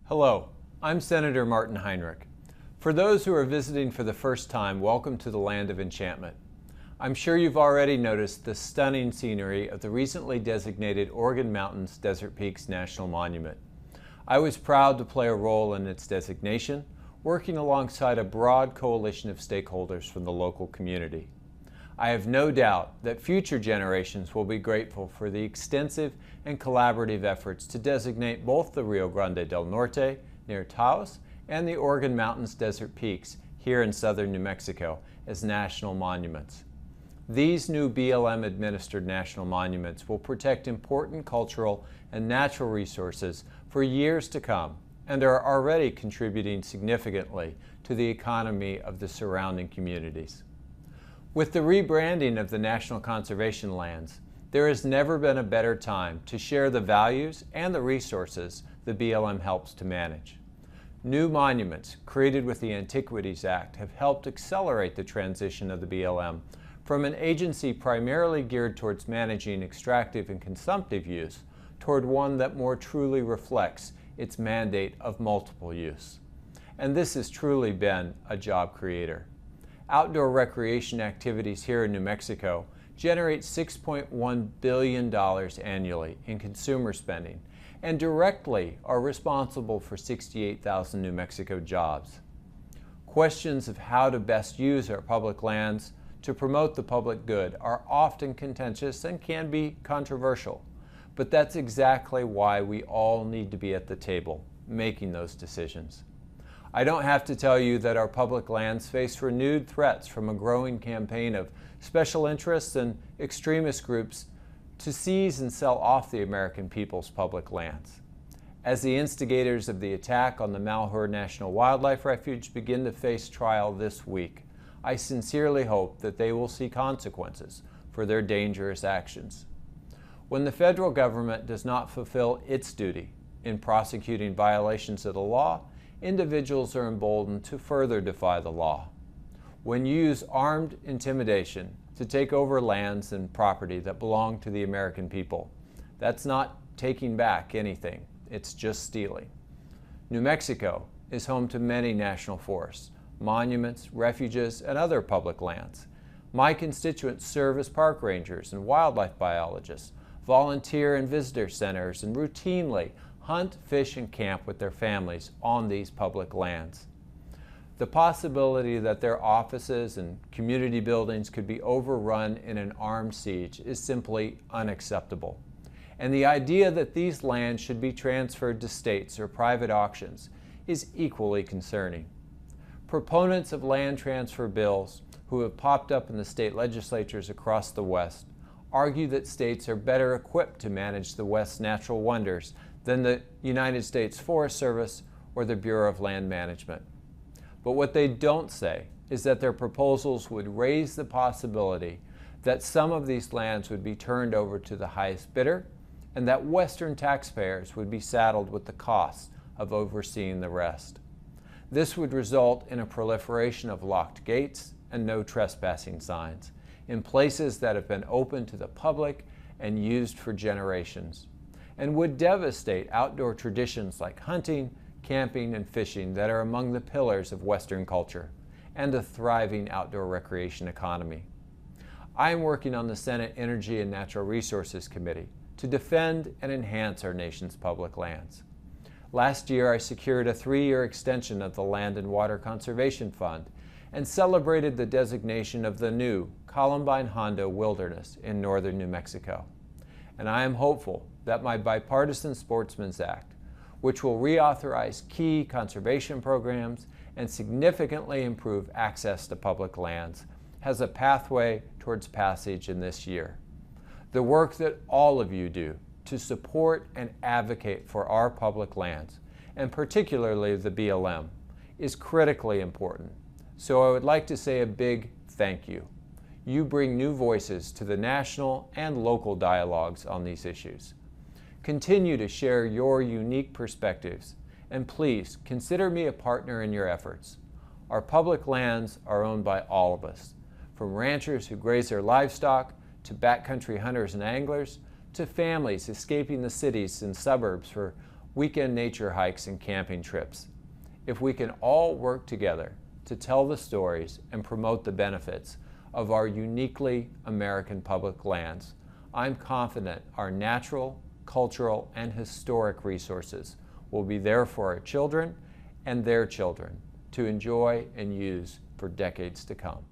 Hello, I'm Senator Martin Heinrich. For those who are visiting for the first time, welcome to the land of enchantment. I'm sure you've already noticed the stunning scenery of the recently designated Organ Mountains Desert Peaks National Monument. I was proud to play a role in its designation, working alongside a broad coalition of stakeholders from the local community. I have no doubt that future generations will be grateful for the extensive and collaborative efforts to designate both the Rio Grande del Norte near Taos and the Organ Mountains Desert Peaks here in southern New Mexico as national monuments. These new BLM-administered national monuments will protect important cultural and natural resources for years to come and are already contributing significantly to the economy of the surrounding communities. With the rebranding of the National Conservation Lands, there has never been a better time to share the values and the resources the BLM helps to manage. New monuments created with the Antiquities Act have helped accelerate the transition of the BLM from an agency primarily geared towards managing extractive and consumptive use toward one that more truly reflects its mandate of multiple use. And this has truly been a job creator. Outdoor recreation activities here in New Mexico generate $6.1 billion annually in consumer spending and directly are responsible for 68,000 New Mexico jobs. Questions of how to best use our public lands to promote the public good are often contentious and can be controversial, but that's exactly why we all need to be at the table making those decisions. I don't have to tell you that our public lands face renewed threats from a growing campaign of special interests and extremist groups to seize and sell off the American people's public lands. As the instigators of the attack on the Malheur National Wildlife Refuge begin to face trial this week, I sincerely hope that they will see consequences for their dangerous actions. When the federal government does not fulfill its duty in prosecuting violations of the law, individuals are emboldened to further defy the law. When you use armed intimidation to take over lands and property that belong to the American people, that's not taking back anything, it's just stealing. New Mexico is home to many national forests, monuments, refuges, and other public lands. My constituents serve as park rangers and wildlife biologists, volunteer in visitor centers, and routinely hunt, fish, and camp with their families on these public lands. The possibility that their offices and community buildings could be overrun in an armed siege is simply unacceptable. And the idea that these lands should be transferred to states or private auctions is equally concerning. Proponents of land transfer bills who have popped up in the state legislatures across the West argue that states are better equipped to manage the West's natural wonders than the United States Forest Service or the Bureau of Land Management. But what they don't say is that their proposals would raise the possibility that some of these lands would be turned over to the highest bidder and that Western taxpayers would be saddled with the costs of overseeing the rest. This would result in a proliferation of locked gates and no trespassing signs in places that have been open to the public and used for generations, and would devastate outdoor traditions like hunting, camping, and fishing that are among the pillars of Western culture and a thriving outdoor recreation economy. I am working on the Senate Energy and Natural Resources Committee to defend and enhance our nation's public lands. Last year, I secured a 3-year extension of the Land and Water Conservation Fund and celebrated the designation of the new Columbine-Hondo Wilderness in northern New Mexico. And I am hopeful that my Bipartisan Sportsman's Act, which will reauthorize key conservation programs and significantly improve access to public lands, has a pathway towards passage in this year. The work that all of you do to support and advocate for our public lands, and particularly the BLM, is critically important. So I would like to say a big thank you. You bring new voices to the national and local dialogues on these issues. Continue to share your unique perspectives, and please consider me a partner in your efforts. Our public lands are owned by all of us, from ranchers who graze their livestock, to backcountry hunters and anglers, to families escaping the cities and suburbs for weekend nature hikes and camping trips. If we can all work together to tell the stories and promote the benefits of our uniquely American public lands, I'm confident our natural, cultural, and historic resources will be there for our children and their children to enjoy and use for decades to come.